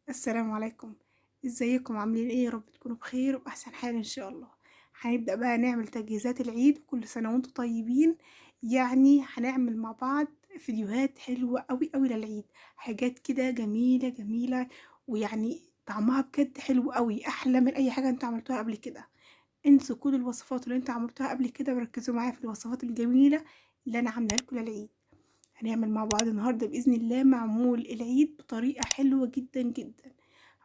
السلام عليكم. ازيكم عاملين ايه؟ يا رب تكونوا بخير وبأحسن حال ان شاء الله. هنبدأ بقى نعمل تجهيزات العيد، كل سنة وانتم طيبين. يعني هنعمل مع بعض فيديوهات حلوة قوي قوي للعيد، حاجات كده جميلة جميلة، ويعني طعمها بجد حلو قوي، احلى من اي حاجة انتوا عملتوها قبل كده. انسوا كل الوصفات اللي انتوا عملتوها قبل كده وركزوا معايا في الوصفات الجميلة اللي انا عاملاها لكم للعيد. هنعمل مع بعض النهاردة بإذن الله معمول العيد بطريقة حلوة جدا جدا.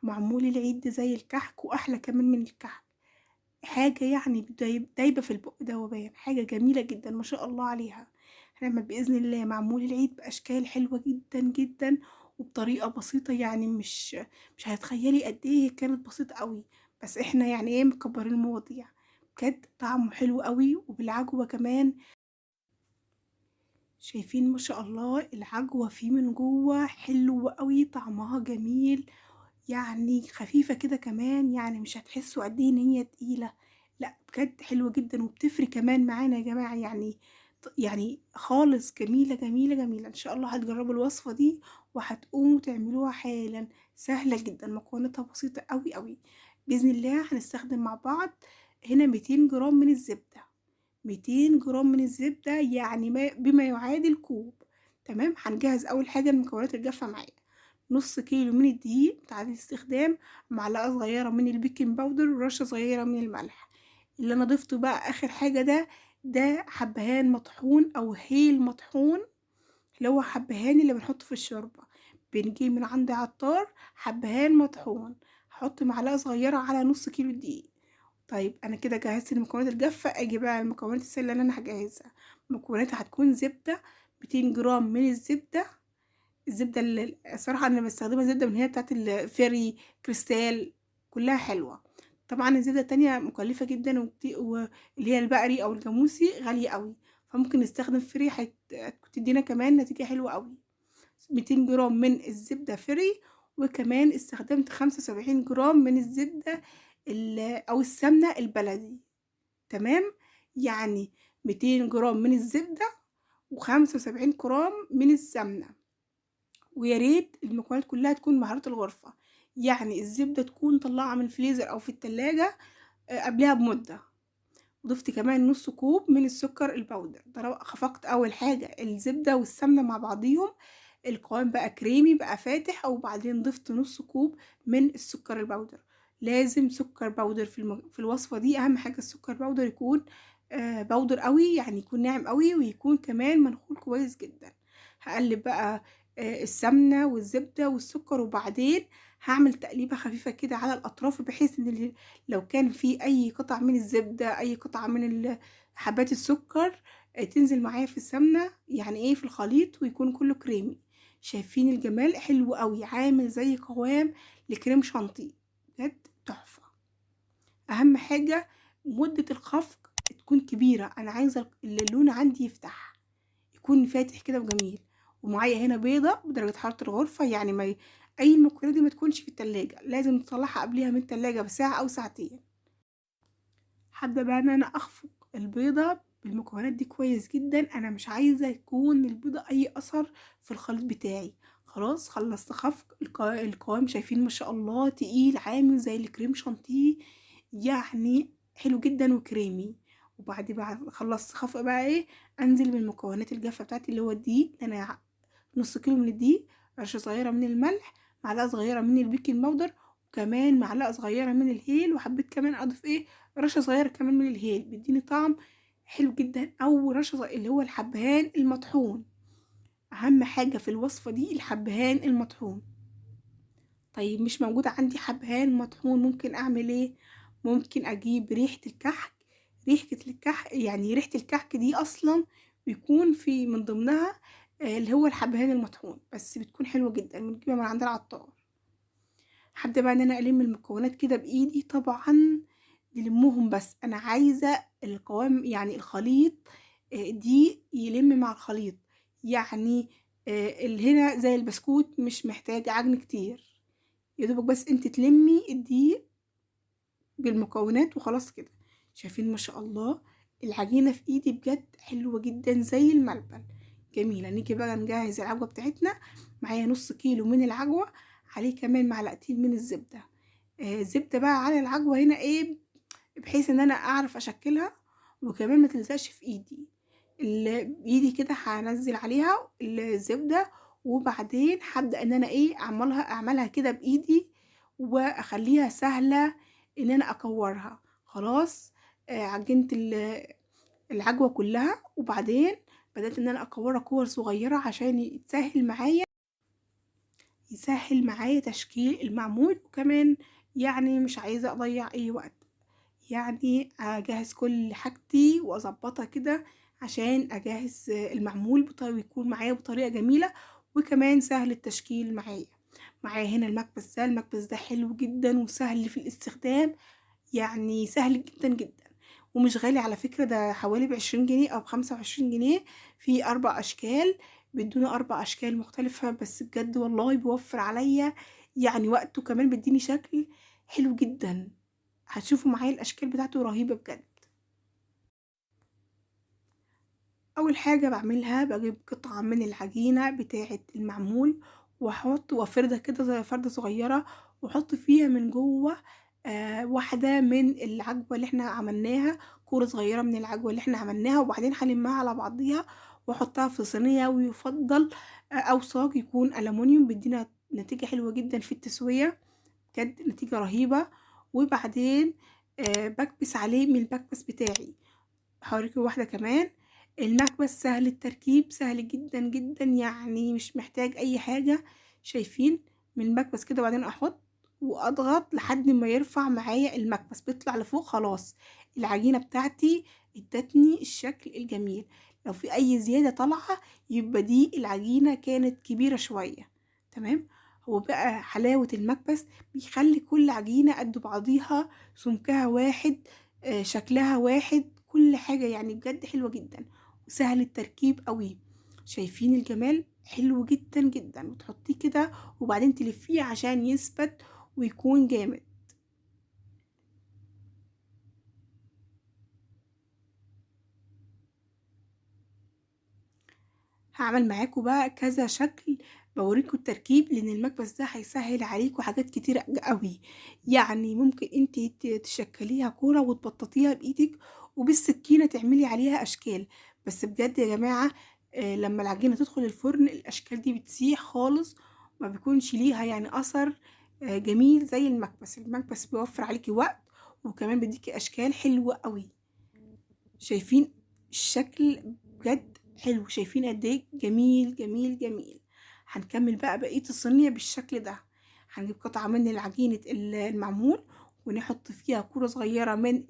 معمول العيد ده زي الكحك وأحلى كمان من الكحك، حاجة يعني دايبة في البق دوبان، حاجة جميلة جدا ما شاء الله عليها. هنعمل بإذن الله معمول العيد بأشكال حلوة جدا جدا وبطريقة بسيطة، يعني مش هتخيلي قد ايه كانت بسيطة قوي، بس احنا يعني ايه مكبرين المواضيع. بجد طعمه حلو قوي وبالعجوة كمان. شايفين ما شاء الله العجوة فيه من جوه حلوة قوي، طعمها جميل، يعني خفيفة كده كمان، يعني مش هتحسوا قد ايه ان هي تقيلة. لا بجد حلوة جدا وبتفرق كمان معانا يا جماعة، يعني خالص جميلة جميلة جميلة. ان شاء الله هتجربوا الوصفة دي وهتقوموا تعملوها حالا، سهلة جدا، مكوناتها بسيطة قوي قوي. بإذن الله هنستخدم مع بعض هنا 200 جرام من الزبدة. 200 جرام من الزبدة يعني بما يعادل كوب. تمام، هنجهز أول حاجة المكونات الجافة معايا: نص كيلو من الدقيق متعدد الاستخدام، معلقة صغيرة من البيكنج باودر، ورشة صغيرة من الملح. اللي أنا ضفته بقى آخر حاجة ده حبهان مطحون أو هيل مطحون، اللي هو حبهان اللي بنحطه في الشوربة، بنجيب من عند عطار حبهان مطحون. هحط معلقة صغيرة على نص كيلو دقيق. طيب انا كده جهزت المكونات الجافه، اجي بقى المكونات السائله اللي انا هجهزها. مكوناتها هتكون زبده، 200 جرام من الزبده. الزبده اللي الصراحه انا بستخدمها زبده من هي بتاعت الفيري كريستال، كلها حلوه. طبعا الزبده التانية مكلفه جدا واللي هي البقري او الجاموسي غاليه قوي، فممكن نستخدم فري هتدينا كمان نتيجه حلوه قوي. 200 جرام من الزبده فري، وكمان استخدمت 75 جرام من الزبده او السمنه البلدي. تمام، يعني 200 جرام من الزبده و75 جرام من السمنه. ويا ريت المكونات كلها تكون بهارات الغرفه، يعني الزبده تكون طلعها من الفريزر او في التلاجة قبلها بمده. ضفت كمان نص كوب من السكر البودر. خفقت اول حاجه الزبده والسمنه مع بعضيهم، القوام بقى كريمي بقى فاتح، او بعدين ضفت نص كوب من السكر البودر. لازم سكر بودر في الوصفه دي، اهم حاجه السكر بودر يكون بودر قوي، يعني يكون ناعم قوي ويكون كمان منخول كويس جدا. هقلب بقى السمنه والزبده والسكر، وبعدين هعمل تقليبه خفيفه كده على الاطراف، بحيث ان لو كان في اي قطع من الزبده، اي قطعه من حبات السكر تنزل معايا في السمنه، يعني ايه في الخليط، ويكون كله كريمي. شايفين الجمال؟ حلو قوي، عامل زي قوام لكريم شانتيه، بجد تحفه. اهم حاجه مده الخفق تكون كبيره، انا عايزه اللون عندي يفتح، يكون فاتح كده وجميل. ومعايا هنا بيضه بدرجه حراره الغرفه، يعني ما اي المكونات دي ما تكونش في التلاجة، لازم نطلعها قبلها من التلاجة بساعه او ساعتين. هابدأ بقى ان انا اخفق البيضة بالمكونات دي كويس جدا، انا مش عايزة يكون البيضة اي اثر في الخليط بتاعي. خلاص خلصت خفق القوام، شايفين ما شاء الله تقيل عامل زي الكريم شانتيه، يعني حلو جدا وكريمي. بعد خلصت خفق بقى ايه، انزل بالمكونات الجافة بتاعتي اللي هو الدقيق. انا نص كيلو من الدقيق، رشة صغيرة من الملح، معلقة صغيرة من البيكنج باودر، وكمان معلقة صغيرة من الهيل، وحبيت كمان اضيف ايه، رشة صغيرة كمان من الهيل، بيديني طعم حلو جدا. او رشة اللي هو الحبهان المطحون، اهم حاجة في الوصفة دي الحبهان المطحون. طيب مش موجودة عندي حبهان مطحون، ممكن اعمل ايه؟ ممكن اجيب ريحة الكحك. يعني ريحة الكحك دي اصلا بيكون في من ضمنها اللي هو الحبهان المطحون، بس بتكون حلوة جدا، بنجيبها من عند العطار. هبدأ بقى ان انا الم المكونات كده بايدي، طبعا نلمهم، بس انا عايزة القوام يعني الخليط دي يلم مع الخليط، يعني اللي هنا زي البسكوت مش محتاج عجن كتير، يا دوبك بس انت تلمي الدقيق بالمكونات وخلاص كده. شايفين ما شاء الله العجينة في ايدي بجد حلوة جدا زي الملبن، جميلة. نيجي بقى نجهز العجوة بتاعتنا. معايا نص كيلو من العجوة، عليه كمان معلقتين من الزبدة. زبدة بقى على العجوة هنا إيه، بحيث إن أنا أعرف أشكلها وكمان ما تلزقش في إيدي. بإيدي كده هانزل عليها الزبدة، وبعدين هابدأ إن أنا إيه أعملها كده بإيدي، وأخليها سهلة إن أنا أكورها. خلاص عجنت العجوة كلها، وبعدين بدأت إن أنا أكورها كور صغيرة عشان يسهل معايا تشكيل المعمول. وكمان يعني مش عايزة أضيع أي وقت، يعني أجهز كل حاجتي وأظبطها كده عشان أجهز المعمول ويكون معايا بطريقة جميلة وكمان سهل التشكيل معايا. معايا هنا المكبس ده حلو جدا وسهل في الاستخدام، يعني سهل جدا جدا ومش غالي على فكرة، ده حوالي ب20 جنيه أو ب25 جنيه. في 4 أشكال، بيدونا 4 أشكال مختلفة، بس بجد والله بيوفر عليا يعني وقت، وكمان بيديني شكل حلو جدا. هتشوفوا معايا الأشكال بتاعته رهيبة بجد. أول حاجة بعملها بجيب قطعة من العجينة بتاعة المعمول وأحط وأفردها كده زي فردة صغيرة، وأحط فيها من جوه واحدة من العجوة اللي احنا عملناها، كورة صغيرة من العجوة اللي احنا عملناها، وبعدين هلمها على بعضيها واحطها في صينية. ويفضل أو صاج يكون ألمونيوم، بيدينا نتيجة حلوة جدا في التسوية، بجد نتيجة رهيبة. وبعدين بكبس عليه من المكبس بتاعي. هوريكي واحدة كمان. المكبس سهل التركيب، سهل جدا جدا، يعني مش محتاج اي حاجة. شايفين من المكبس كده، وبعدين احط واضغط لحد ما يرفع معايا المكبس بيطلع لفوق. خلاص العجينة بتاعتي ادتني الشكل الجميل. لو في اي زيادة طالعة يبقى دي العجينة كانت كبيرة شوية. تمام. هو بقى حلاوة المكبس بيخلي كل عجينة قد بعضيها، سمكها واحد، شكلها واحد، كل حاجة يعني بجد حلوة جدا وسهل التركيب قوي. شايفين الجمال؟ حلو جدا جدا. وتحطيه كده وبعدين تلفيه عشان يثبت ويكون جامد. هعمل معاكم بقى كذا شكل بوريكم التركيب، لان المكبس ده هيسهل عليكم حاجات كتيرة قوي. يعني ممكن انت تشكليها كورة وتبططيها بايدك، وبالسكينة تعملي عليها اشكال. بس بجد يا جماعة لما العجينة تدخل الفرن الاشكال دي بتسيح خالص، ما بيكونش ليها يعني اثر جميل زي المكبس بيوفر عليكي وقت وكمان بيديكي اشكال حلوة قوي. شايفين الشكل؟ بجد حلو. شايفين قد ايه جميل جميل جميل. هنكمل بقى بقية الصينية بالشكل ده. هنجيب قطعة من العجينة المعمول ونحط فيها كورة صغيرة من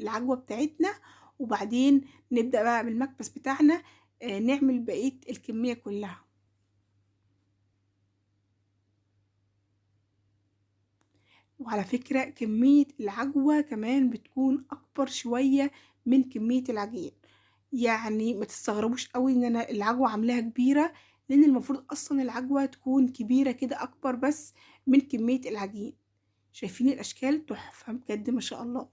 العجوة بتاعتنا، وبعدين نبدأ بقى بالمكبس بتاعنا نعمل بقية الكمية كلها. وعلى فكرة كمية العجوة كمان بتكون أكبر شوية من كمية العجين، يعني ما تستغربوش قوي ان انا العجوة عاملاها كبيرة، لان المفروض اصلا العجوة تكون كبيرة كده اكبر بس من كمية العجين. شايفين الاشكال؟ تحفة بجد ما شاء الله.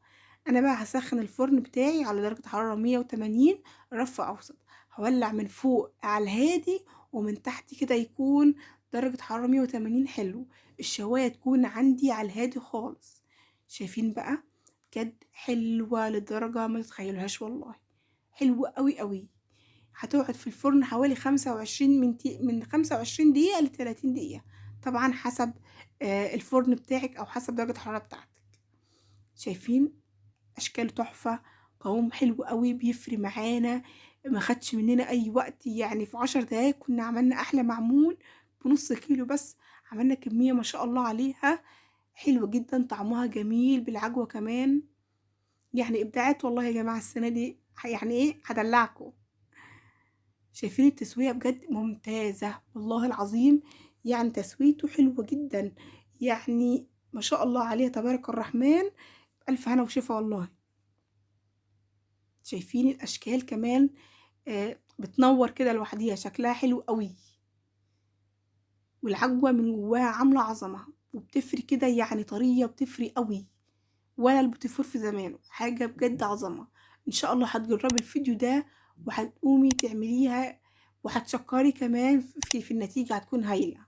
انا بقى هسخن الفرن بتاعي على درجة حرارة 180 رف اوسط. هولع من فوق على الهادي، ومن تحت كده يكون درجة حرارة 180 حلو. الشواية تكون عندي على الهادي خالص. شايفين بقى؟ بجد حلوة لدرجة ما تتخيلوهاش والله، حلوة قوي قوي. هتقعد في الفرن حوالي 25 من 25 دقيقة ل30 دقيقة، طبعا حسب الفرن بتاعك او حسب درجة الحرارة بتاعتك. شايفين اشكال تحفة، قوام حلو قوي، بيفرق معانا، ما خدش مننا اي وقت. يعني في 10 دقايق كنا عملنا احلى معمول بنص كيلو بس. عملنا كمية ما شاء الله عليها حلوة جدا، طعمها جميل بالعجوة كمان. يعني ابداعات والله يا جماعة السنة دي، يعني ايه هدلعكم. شايفين التسوية؟ بجد ممتازة والله العظيم، يعني تسويته حلوة جدا، يعني ما شاء الله عليها تبارك الرحمن. ألف هنا وشفا والله. شايفين الأشكال كمان بتنور كده لوحديها، شكلها حلو قوي. والعجوة من جواها عاملة عظمة وبتفري كده، يعني طرية بتفري قوي، ولا البوتيفور في زمانه، حاجة بجد عظمة. ان شاء الله هتجربي الفيديو ده وهتقومي تعمليها وهتشكري كمان في النتيجة، هتكون هايلة.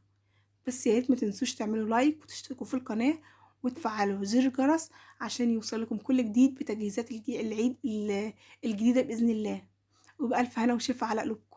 بس يا ريت ما تنسوش تعملوا لايك وتشتركوا في القناة وتفعلوا زر الجرس عشان يوصلكم كل جديد بتجهيزات العيد الجديدة بإذن الله. وبألف هنا وشفا على قلوبكم.